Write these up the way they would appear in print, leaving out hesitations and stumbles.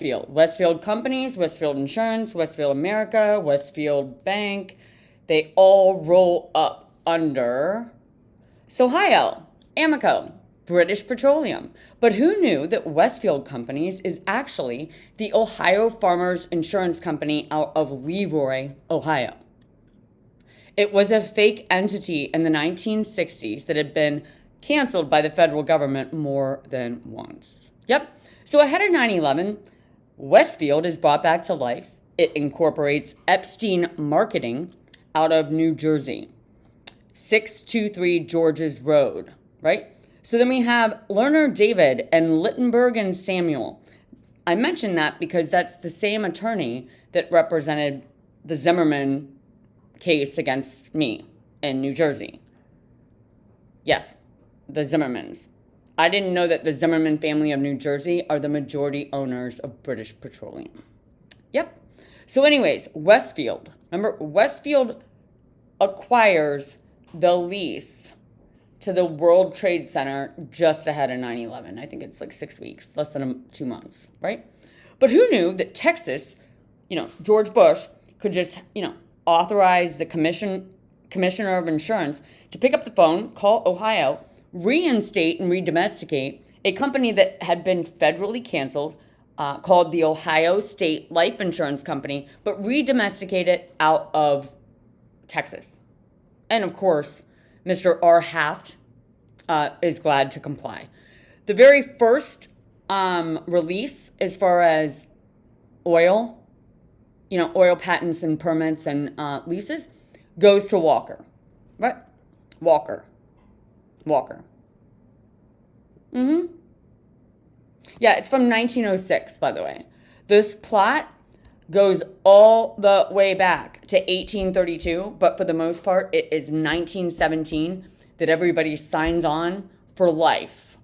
Westfield Companies, Westfield Insurance, Westfield America, Westfield Bank, they all roll up under Sohio, Amoco, British Petroleum. But who knew that Westfield Companies is actually the Ohio Farmers Insurance Company out of Leroy, Ohio? It was a fake entity in the 1960s that had been canceled by the federal government more than once. Yep. So ahead of 9/11, Westfield is brought back to life. It incorporates Epstein Marketing out of New Jersey, 623 Georges Road, right? So then we have Lerner David and Littenberg and Samuel. I mentioned that because that's the same attorney that represented the Zimmerman case against me in New Jersey. Yes, the Zimmermans. I didn't know that the Zimmerman family of New Jersey are the majority owners of British Petroleum. Yep. So anyways, Westfield. Remember, Westfield acquires the lease to the World Trade Center just ahead of 9/11. I think it's like 6 weeks, less than 2 months, right? But who knew that Texas, George Bush could just, authorize the commissioner of insurance to pick up the phone, call Ohio, reinstate and redomesticate a company that had been federally canceled, called the Ohio State Life Insurance Company, but redomesticate it out of Texas. And of course, Mr. R. Haft is glad to comply. The very first release as far as oil, oil patents and permits and leases goes to Walker, right? Walker. Yeah, it's from 1906, by the way. This plot goes all the way back to 1832, but for the most part, it is 1917 that everybody signs on for life.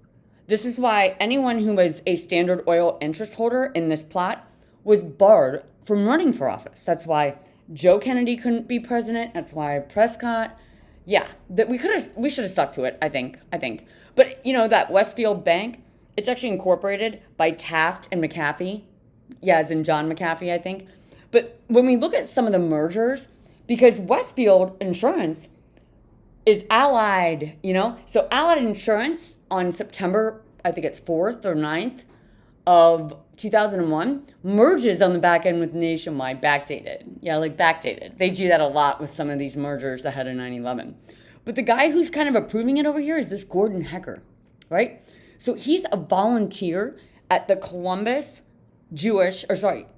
This is why anyone who was a Standard Oil interest holder in this plot was barred from running for office. That's why Joe Kennedy couldn't be president. That's why Prescott. Yeah, that we should have stuck to it, I think. But that Westfield Bank, it's actually incorporated by Taft and McAfee. Yeah, as in John McAfee, I think. But when we look at some of the mergers, because Westfield Insurance is Allied, so Allied Insurance on September, I think it's 4th or 9th of 2001, merges on the back end with Nationwide, backdated. Yeah, like backdated. They do that a lot with some of these mergers ahead of 9/11. But the guy who's kind of approving it over here is this Gordon Hecker, right? So he's a volunteer at the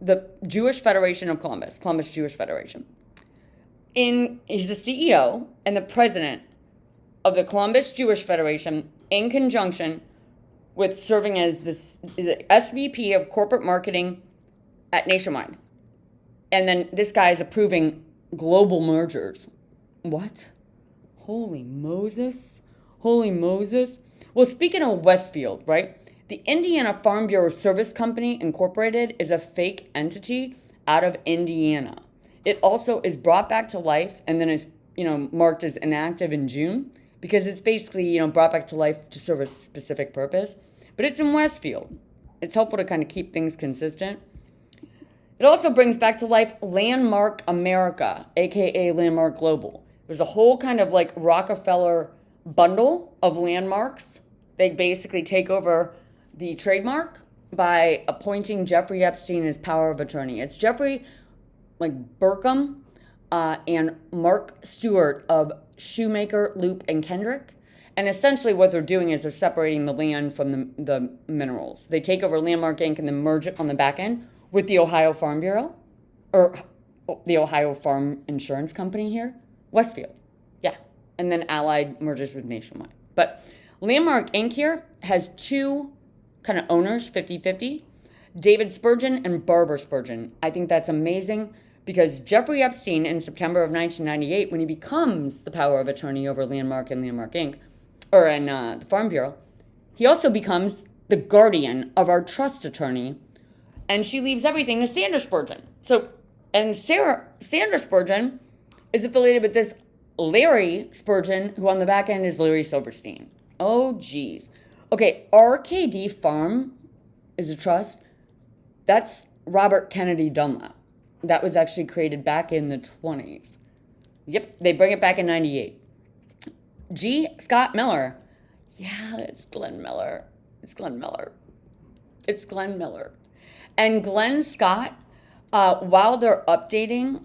the Jewish Federation of Columbus Jewish Federation. He's the CEO and the president of the Columbus Jewish Federation in conjunction with serving as the SVP of corporate marketing at Nationwide. And then this guy is approving global mergers. What? Holy Moses. Well, speaking of Westfield, right? The Indiana Farm Bureau Service Company Incorporated is a fake entity out of Indiana. It also is brought back to life and then is, marked as inactive in June because it's basically, brought back to life to serve a specific purpose. But it's in Westfield. It's helpful to kind of keep things consistent. It also brings back to life Landmark America, aka Landmark Global. There's a whole kind of like Rockefeller bundle of landmarks. They basically take over the trademark by appointing Jeffrey Epstein as power of attorney. It's Jeffrey Burkham and Mark Stewart of Shoemaker, Loop, and Kendrick. And essentially what they're doing is they're separating the land from the minerals. They take over Landmark Inc. and then merge it on the back end with the Ohio Farm Bureau, or the Ohio Farm Insurance Company here, Westfield. Yeah. And then Allied merges with Nationwide. But Landmark Inc. here has two kind of owners, 50-50, David Spurgeon and Barbara Spurgeon. I think that's amazing because Jeffrey Epstein in September of 1998, when he becomes the power of attorney over Landmark and Landmark Inc., or in the Farm Bureau, he also becomes the guardian of our trust attorney, and she leaves everything to Sandra Spurgeon. And Sandra Spurgeon is affiliated with this Larry Spurgeon, who on the back end is Larry Silverstein. Oh, geez. Okay, RKD Farm is a trust. That's Robert Kennedy Dunlap. That was actually created back in the 20s. Yep, they bring it back in 98. G. Scott Miller. Yeah, it's Glenn Miller. It's Glenn Miller. It's Glenn Miller. And Glenn Scott, while they're updating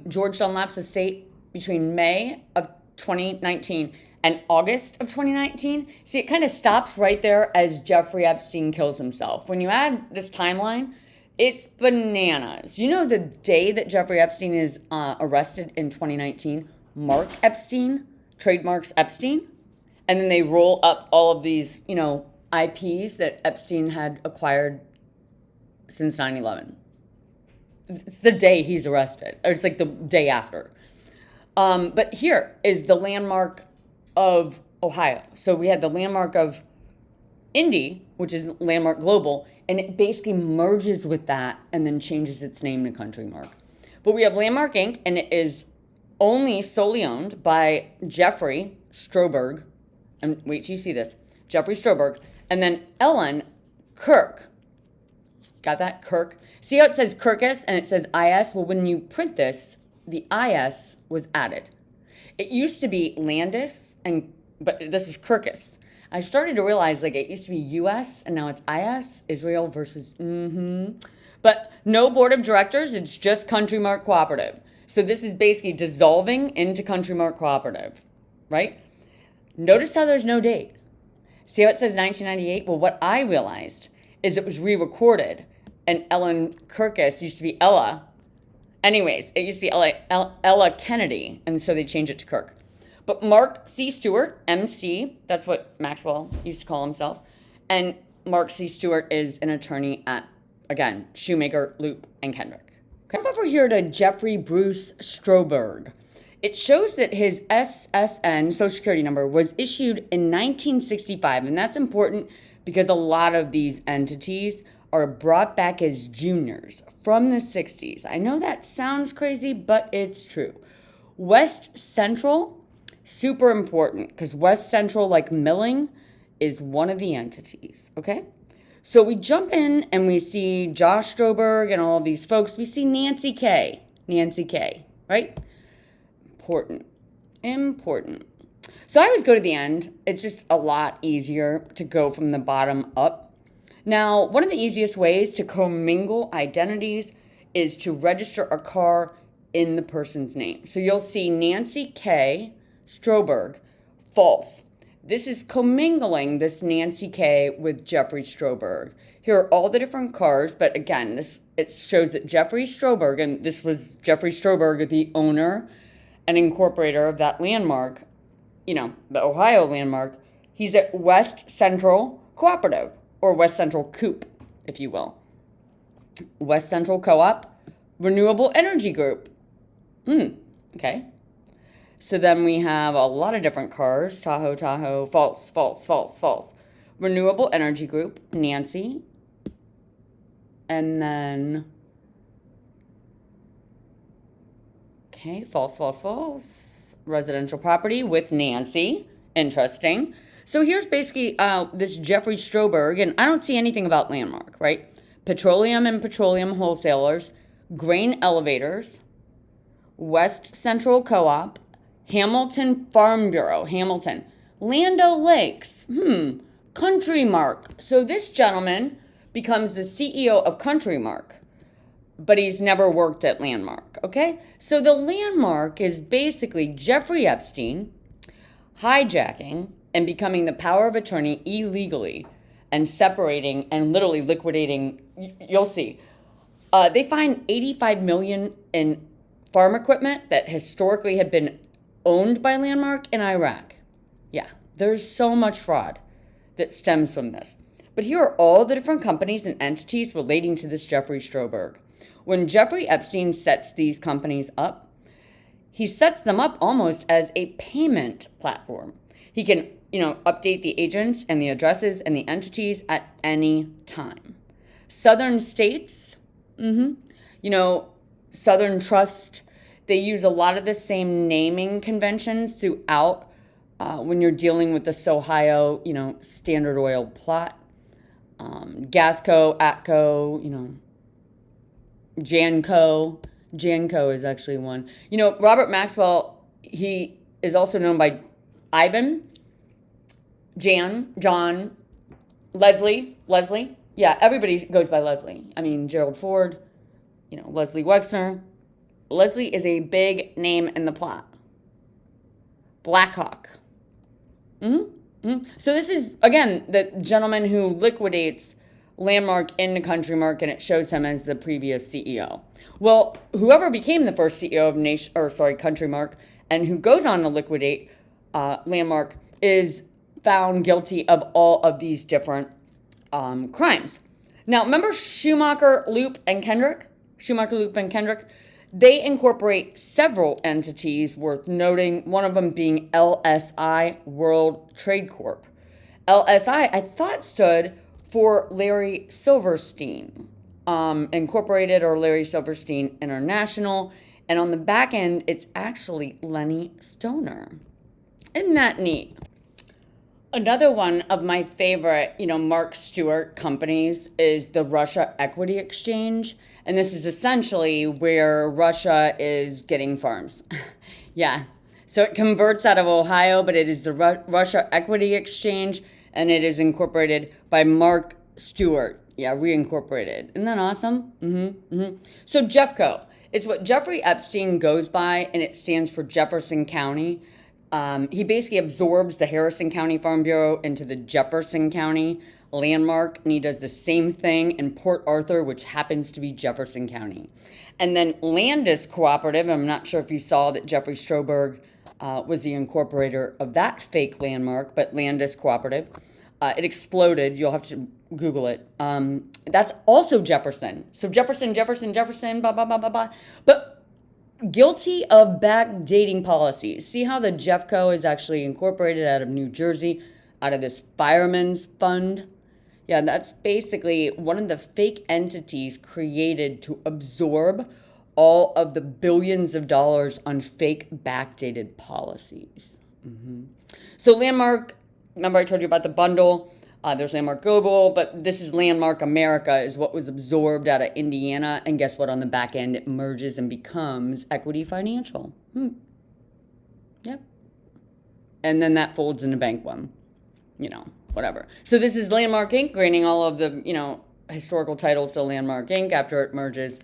George Dunlap's estate between May of 2019 and August of 2019, see, it kind of stops right there as Jeffrey Epstein kills himself. When you add this timeline, it's bananas. You know, the day that Jeffrey Epstein is arrested in 2019, Mark Epstein trademarks Epstein, and then they roll up all of these, IPs that Epstein had acquired since 9/11. It's the day he's arrested, or it's like the day after. But here is the landmark of Ohio. So we had the landmark of Indy, which is Landmark Global, and it basically merges with that and then changes its name to Country Mark. But we have Landmark Inc., and it is only solely owned by Jeffrey Stroberg. And wait till you see this. Jeffrey Stroberg. And then Ellen Kirk. Got that? Kirk. See how it says Kirkus and it says IS? Well, when you print this, the IS was added. It used to be Landis, but this is Kirkus. I started to realize it used to be US and now it's IS, Israel versus But no board of directors, it's just Country Mark Cooperative. So this is basically dissolving into Country Mark Cooperative, right? Notice how there's no date. See how it says 1998? Well, what I realized is it was re-recorded and Ellen Kirkus used to be Ella. Anyways, it used to be Ella Kennedy, and so they changed it to Kirk. But Mark C. Stewart, MC, that's what Maxwell used to call himself, and Mark C. Stewart is an attorney at, again, Shoemaker, Loop, and Kendrick. Come over here to Jeffrey Bruce Stroberg. It shows that his SSN, Social Security number, was issued in 1965, and that's important because a lot of these entities are brought back as juniors from the 60s. I know that sounds crazy, but it's true. West Central, super important because West Central, like milling, is one of the entities, okay? So we jump in and we see Josh Stroberg and all of these folks. We see Nancy K, right? Important. So I always go to the end. It's just a lot easier to go from the bottom up. Now, one of the easiest ways to commingle identities is to register a car in the person's name. So you'll see Nancy K. Stroberg, false. This is commingling this Nancy K. with Jeffrey Stroberg. Here are all the different cars, but again, it shows that Jeffrey Stroberg, and this was Jeffrey Stroberg, the owner and incorporator of that landmark, the Ohio landmark, he's at West Central Cooperative, or West Central Coop, if you will. West Central Co-op, Renewable Energy Group. Okay. So then we have a lot of different cars. Tahoe, false. Renewable Energy Group, Nancy. And then, okay, false. Residential property with Nancy. Interesting. So here's basically this Jeffrey Stroberg, and I don't see anything about Landmark, right? Petroleum and petroleum wholesalers, grain elevators, West Central Co-op, Hamilton Farm Bureau, Hamilton, Land O'Lakes, Country Mark. So this gentleman becomes the CEO of Country Mark, but he's never worked at Landmark, okay? So the Landmark is basically Jeffrey Epstein hijacking and becoming the power of attorney illegally and separating and literally liquidating. You'll see. They find $85 million in farm equipment that historically had been owned by Landmark in Iraq. Yeah, there's so much fraud that stems from this. But here are all the different companies and entities relating to this Jeffrey Stroberg. When Jeffrey Epstein sets these companies up, he sets them up almost as a payment platform. He can, update the agents and the addresses and the entities at any time. Southern states, Southern Trust, they use a lot of the same naming conventions throughout when you're dealing with this Ohio, Standard Oil plot. Gasco, Atco, Janco. Janco is actually one. Robert Maxwell, he is also known by Ivan, Jan, John, Leslie. Yeah, everybody goes by Leslie. I mean, Gerald Ford, Leslie Wexner. Leslie is a big name in the plot. Blackhawk. So this is, again, the gentleman who liquidates Landmark into Country Mark, and it shows him as the previous CEO. Well, whoever became the first CEO of Country Mark, and who goes on to liquidate Landmark, is found guilty of all of these different crimes. Now, remember Schumacher, Loop, and Kendrick? They incorporate several entities worth noting, one of them being LSI, World Trade Corp. LSI, I thought, stood for Larry Silverstein Incorporated, or Larry Silverstein International. And on the back end, it's actually Lenny Stoner. Isn't that neat? Another one of my favorite, Mark Stewart companies is the Russia Equity Exchange. And this is essentially where Russia is getting farms. Yeah. So it converts out of Ohio, but it is the Russia Equity Exchange, and it is incorporated by Mark Stewart. Yeah, reincorporated. Isn't that awesome? So Jeffco, it's what Jeffrey Epstein goes by, and it stands for Jefferson County. He basically absorbs the Harrison County Farm Bureau into the Jefferson County Landmark, and he does the same thing in Port Arthur, which happens to be Jefferson County. And then Landis Cooperative, I'm not sure if you saw that Jeffrey Stroberg was the incorporator of that fake landmark, but Landis Cooperative. It exploded. You'll have to Google it. That's also Jefferson. So Jefferson, blah, blah, blah, blah, blah. But guilty of backdating policies. See how the Jeffco is actually incorporated out of New Jersey, out of this fireman's fund? Yeah, that's basically one of the fake entities created to absorb all of the billions of dollars on fake backdated policies. So Landmark, remember I told you about the bundle? There's Landmark Global, but this is Landmark America, is what was absorbed out of Indiana. And guess what? On the back end, it merges and becomes Equity Financial. Yep. And then that folds into Bank One. Whatever. So this is Landmark Inc., granting all of the, historical titles to Landmark Inc. after it merges.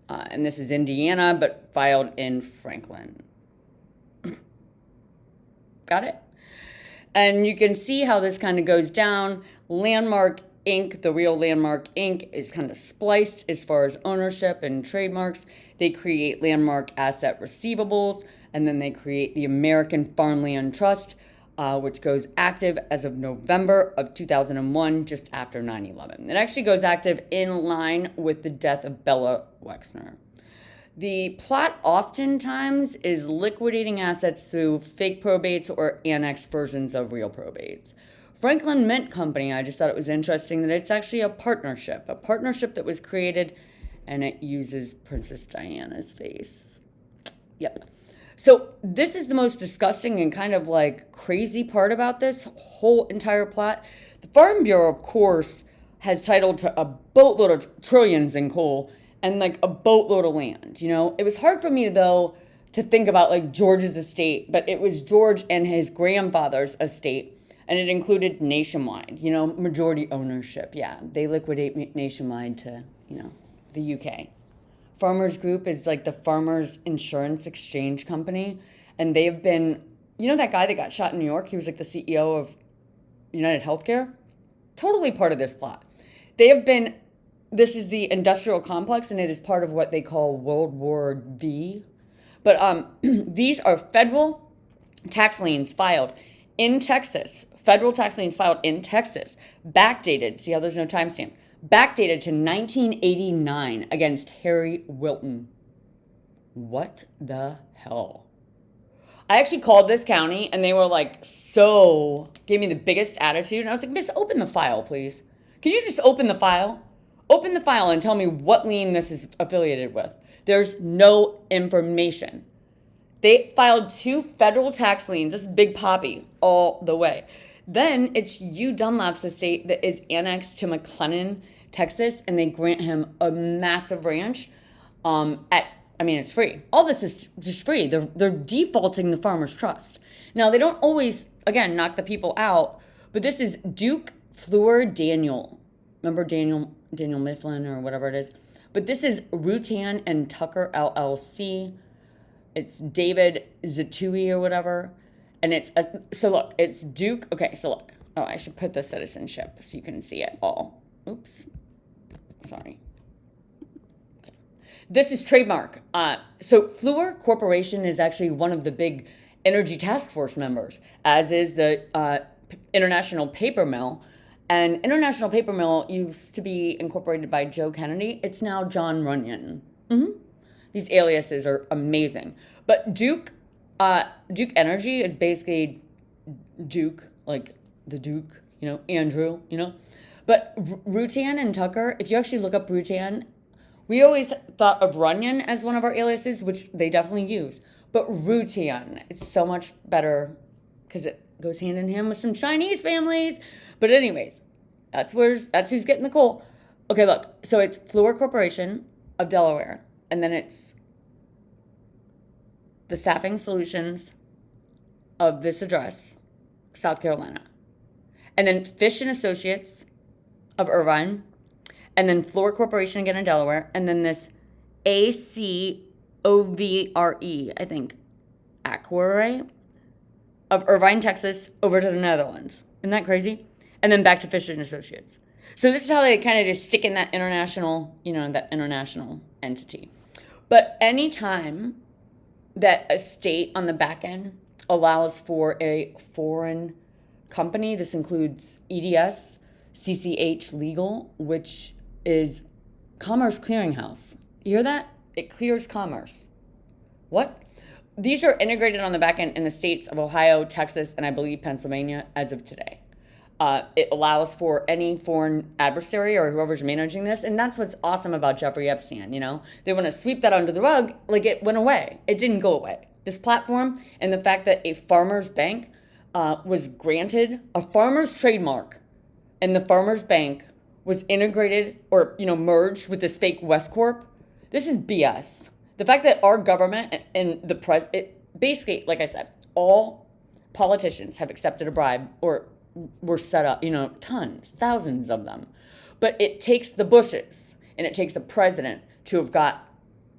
And this is Indiana, but filed in Franklin. Got it? And you can see how this kind of goes down. Landmark Inc., the real Landmark Inc., is kind of spliced as far as ownership and trademarks. They create Landmark Asset Receivables, and then they create the American Farmland Trust, which goes active as of November of 2001, just after 9/11. It actually goes active in line with the death of Bella Wexner. The plot oftentimes is liquidating assets through fake probates or annexed versions of real probates. Franklin Mint Company, I just thought it was interesting that it's actually a partnership that was created, and it uses Princess Diana's face. Yep. So this is the most disgusting and kind of crazy part about this whole entire plot. The Farm Bureau, of course, has title to a boatload of trillions in coal and a boatload of land. It was hard for me, though, to think about George's estate, but it was George and his grandfather's estate, and it included Nationwide, majority ownership. Yeah, they liquidate Nationwide to, the UK. Farmers Group is the Farmers Insurance Exchange Company, and they've been, that guy that got shot in New York, he was the CEO of United Healthcare, totally part of this plot. This is the industrial complex, and it is part of what they call World War V. But these are federal tax liens filed in Texas, backdated, see how there's no timestamp, backdated to 1989 against Harry Wilton. What the hell? I actually called this county, and they were gave me the biggest attitude. And I was like, Miss, open the file, please. Can you just open the file? Open the file and tell me what lien this is affiliated with. There's no information. They filed 2 federal tax liens. This is Big Poppy all the way. Then it's Hugh Dunlap's estate that is annexed to McLennan, Texas, and they grant him a massive ranch. It's free. All this is just free. They're defaulting the farmers' trust. Now they don't always, again, knock the people out, but this is Duke Fleur Daniel. Remember Daniel Mifflin or whatever it is? But this is Rutan and Tucker LLC. It's David Zatui or whatever. And it's Duke. Okay, so look. Oh, I should put the citizenship so you can see it all. Oops. Sorry. Okay. This is trademark. So Fluor Corporation is actually one of the big Energy Task Force members, as is the International Paper Mill. And International Paper Mill used to be incorporated by Joe Kennedy. It's now John Runyon. These aliases are amazing. But Duke Energy is basically Duke, like the Duke, Andrew, But Rutan and Tucker, if you actually look up Rutan, we always thought of Runyon as one of our aliases, which they definitely use. But Rutan, it's so much better because it goes hand in hand with some Chinese families. But anyways, that's who's getting the coal. Okay, look. So it's Fluor Corporation of Delaware. And then it's the Staffing Solutions of this address, South Carolina. And then Fish and Associates of Irvine. And then Fluor Corporation again in Delaware. And then this ACOVRE, I think, Aquare of Irvine, Texas, over to the Netherlands. Isn't that crazy? And then back to Fish and Associates. So this is how they kind of just stick in that international, that international entity. But anytime that a state on the back end allows for a foreign company, this includes EDS, CCH Legal, which is Commerce Clearinghouse. You hear that? It clears commerce. What? These are integrated on the back end in the states of Ohio, Texas, and I believe Pennsylvania as of today. It allows for any foreign adversary or whoever's managing this. And that's what's awesome about Jeffrey Epstein, They want to sweep that under the rug like it went away. It didn't go away. This platform and the fact that a farmer's bank was granted a farmer's trademark and the farmer's bank was integrated or, merged with this fake West Corp. This is BS. The fact that our government and the basically, like I said, all politicians have accepted a bribe or were set up, tons, thousands of them. But it takes the Bushes and it takes a president to have got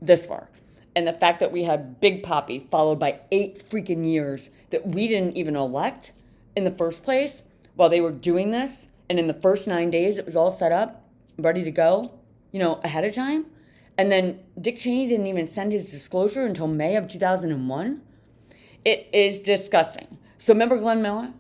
this far. And the fact that we had Big Papi followed by 8 freaking years that we didn't even elect in the first place while they were doing this. And in the first 9 days, it was all set up, ready to go, ahead of time. And then Dick Cheney didn't even send his disclosure until May of 2001. It is disgusting. So remember Glenn Miller?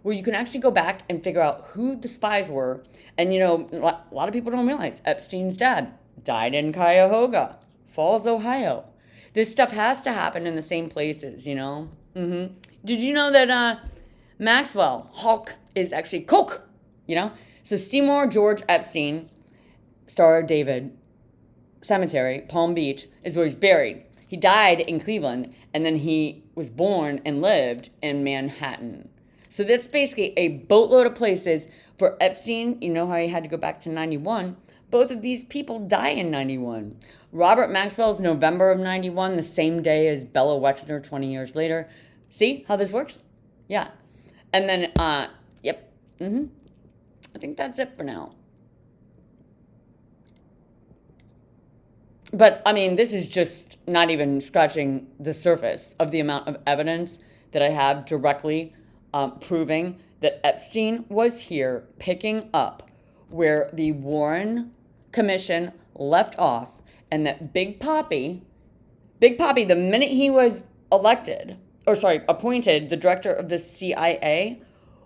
Well, you can actually go back and figure out who the spies were. And, a lot of people don't realize Epstein's dad died in Cuyahoga Falls, Ohio. This stuff has to happen in the same places, Did you know that Maxwell Hulk is actually Coke? So Seymour George Epstein, Star David Cemetery, Palm Beach, is where he's buried. He died in Cleveland, and then he was born and lived in Manhattan. So that's basically a boatload of places for Epstein. You know how he had to go back to 91? Both of these people die in 91. Robert Maxwell's November of 91, the same day as Bella Wexner 20 years later. See how this works? Yeah. And then, yep. I think that's it for now. But, this is just not even scratching the surface of the amount of evidence that I have directly proving that Epstein was here picking up where the Warren Commission left off, and that Big Papi, the minute he was appointed the director of the CIA,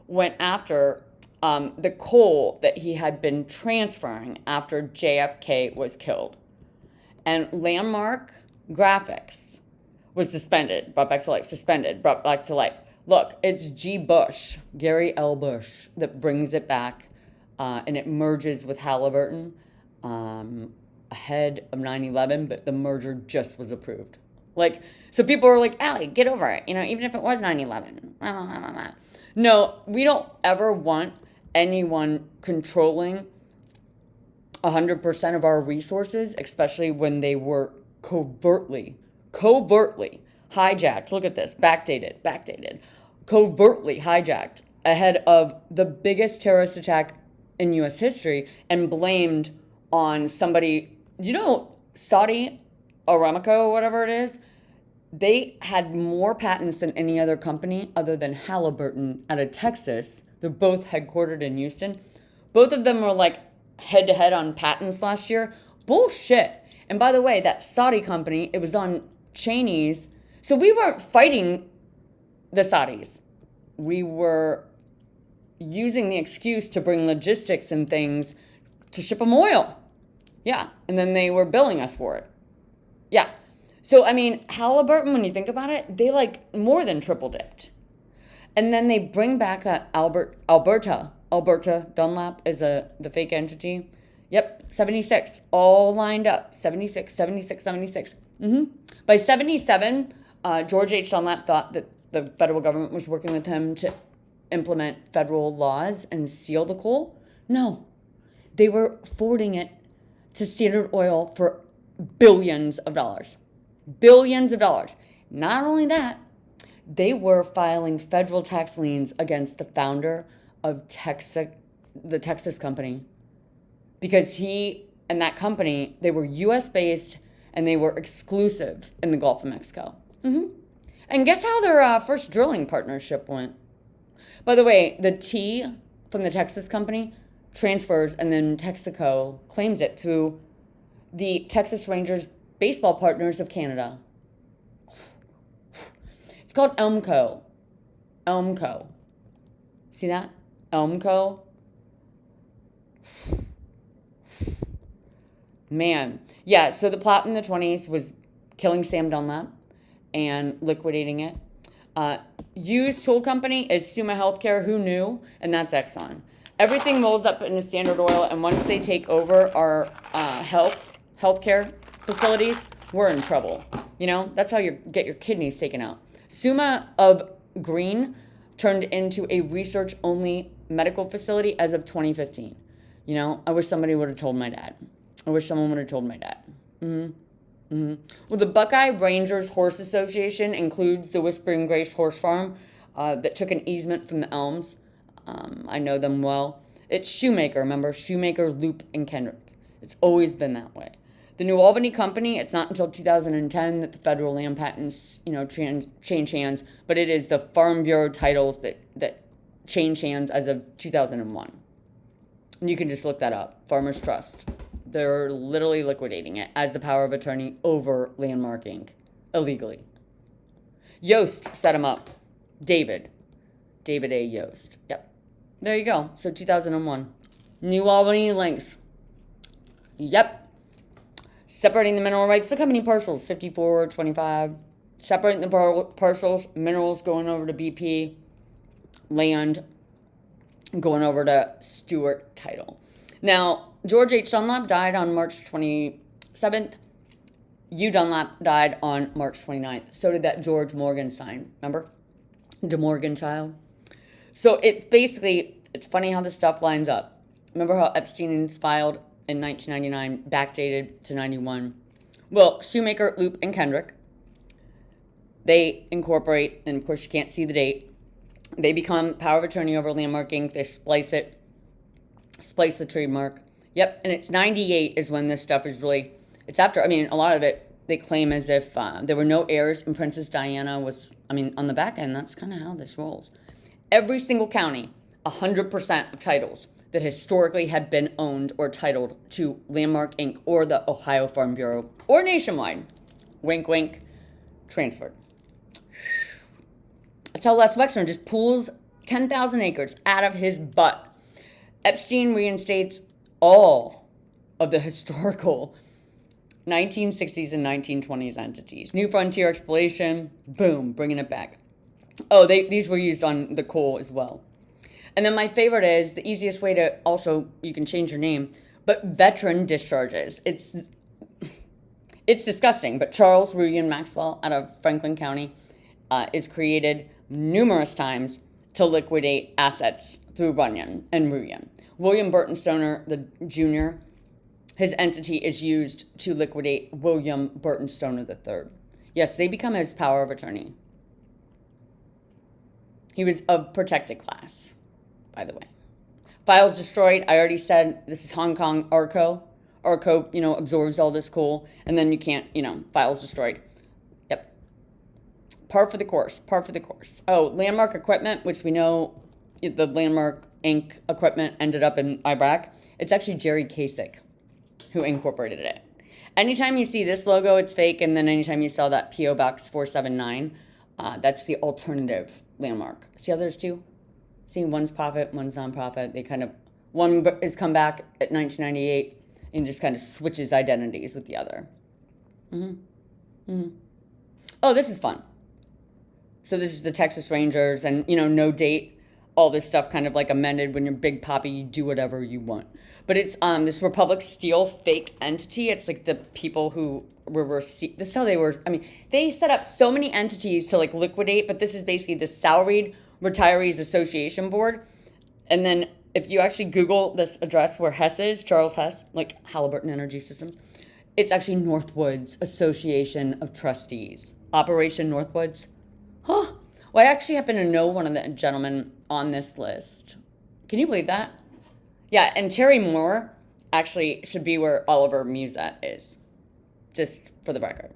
went after the coal that he had been transferring after JFK was killed. And Landmark Graphics was brought back to life. Look, it's Gary L. Bush, that brings it back, and it merges with Halliburton ahead of 9/11, but the merger just was approved. So people were like, Allie, get over it, even if it was 9/11. No, we don't ever want anyone controlling 100% of our resources, especially when they were covertly hijacked. Look at this, backdated, covertly hijacked ahead of the biggest terrorist attack in US history and blamed on somebody, Saudi Aramco, whatever it is. They had more patents than any other company other than Halliburton out of Texas. They're both headquartered in Houston. Both of them were like head to head on patents last year. Bullshit. And by the way, that Saudi company, it was on Cheney's. So we weren't fighting the Saudis. We were using the excuse to bring logistics and things to ship them oil. Yeah. And then they were billing us for it. Yeah. So, I mean, Halliburton, when you think about it, they like more than triple dipped. And then they bring back that Alberta Dunlap is the fake entity. Yep, 76, all lined up. 76. By 77, George H. Dunlap thought that the federal government was working with him to implement federal laws and seal the coal. No, they were forwarding it to Standard Oil for billions of dollars. Billions of dollars. Not only that, they were filing federal tax liens against the founder of the Texas company, because he and that company, they were U.S. based and they were exclusive in the Gulf of Mexico. And guess how their first drilling partnership went? By the way, the T from the Texas company transfers, and then Texaco claims it through the Texas Rangers Baseball Partners of Canada. It's called Elmco. See that? Elmco. Man. Yeah, so the plot in the 20s was killing Sam Dunlap and liquidating it. Used tool company is Summa Healthcare. Who knew? And that's Exxon. Everything rolls up into Standard Oil, and once they take over our healthcare facilities, we're in trouble. That's how you get your kidneys taken out. Summa of Green turned into a research-only medical facility as of 2015. I wish somebody would have told my dad. Well, the Buckeye Rangers Horse Association includes the Whispering Grace Horse Farm that took an easement from the Elms. I know them well. It's Shoemaker, remember? Shoemaker, Loop, and Kendrick. It's always been that way. The New Albany Company, it's not until 2010 that the federal land patents, change hands, but it is the Farm Bureau titles that change hands as of 2001. And you can just look that up. Farmers Trust. They're literally liquidating it as the power of attorney over landmarking illegally. Yost set him up. David A. Yost. Yep. There you go. So 2001. New Albany links. Yep. Separating the mineral rights, the company parcels, 54-25. Separating the parcels, minerals going over to BP, land going over to Stewart Title. Now, George H. Dunlap died on March 27th. Hugh Dunlap died on March 29th. So did that George Morgenstein, remember? De Morgan child. So it's funny how this stuff lines up. Remember how Epstein's filed in 1999, backdated to 91. Well, Shoemaker, Loop, and Kendrick, they incorporate, and of course you can't see the date, they become power of attorney over Landmark Inc. They splice the trademark. Yep, and it's 98 is when this stuff is really, it's after, a lot of it, they claim as if there were no heirs and Princess Diana was, on the back end, that's kind of how this rolls. Every single county, 100% of titles that historically had been owned or titled to Landmark Inc. or the Ohio Farm Bureau or nationwide, wink, wink, transferred. That's how Les Wexner just pulls 10,000 acres out of his butt. Epstein reinstates all of the historical 1960s and 1920s entities. New Frontier Exploration, boom, bringing it back. Oh, these were used on the coal as well. And then my favorite is the easiest way to also, you can change your name, but veteran discharges. It's disgusting, but Charles Ruyan Maxwell out of Franklin County is created numerous times to liquidate assets through Runyon and Ruyon. William Burton Stoner, the Jr., his entity is used to liquidate William Burton Stoner III. Yes, they become his power of attorney. He was of protected class, by the way. Files destroyed. I already said this is Hong Kong Arco. Arco, absorbs all this coal, and then you can't, files destroyed. Yep. Par for the course. Oh, Landmark Equipment, which we know the Landmark Inc. equipment ended up in Iraq. It's actually Jerry Kasich who incorporated it. Anytime you see this logo, it's fake, and then anytime you saw that P.O. Box 479, that's the alternative Landmark. See how there's two? See, one's profit, one's nonprofit. They kind of, one is come back at 1998 and just kind of switches identities with the other. Oh, this is fun. So this is the Texas Rangers, and, no date, all this stuff kind of like amended. When you're Big Papi, you do whatever you want. But it's this Republic Steel fake entity. It's like the people who this is how they were. I mean, they set up so many entities to like liquidate, but this is basically the Salaried Retirees Association Board. And then if you actually Google this address where Hess is, Charles Hess, like Halliburton Energy Systems, it's actually Northwoods Association of Trustees. Operation Northwoods. Huh. Well, I actually happen to know one of the gentlemen on this list. Can you believe that? Yeah, and Terry Moore actually should be where Oliver Musat is. Just for the record.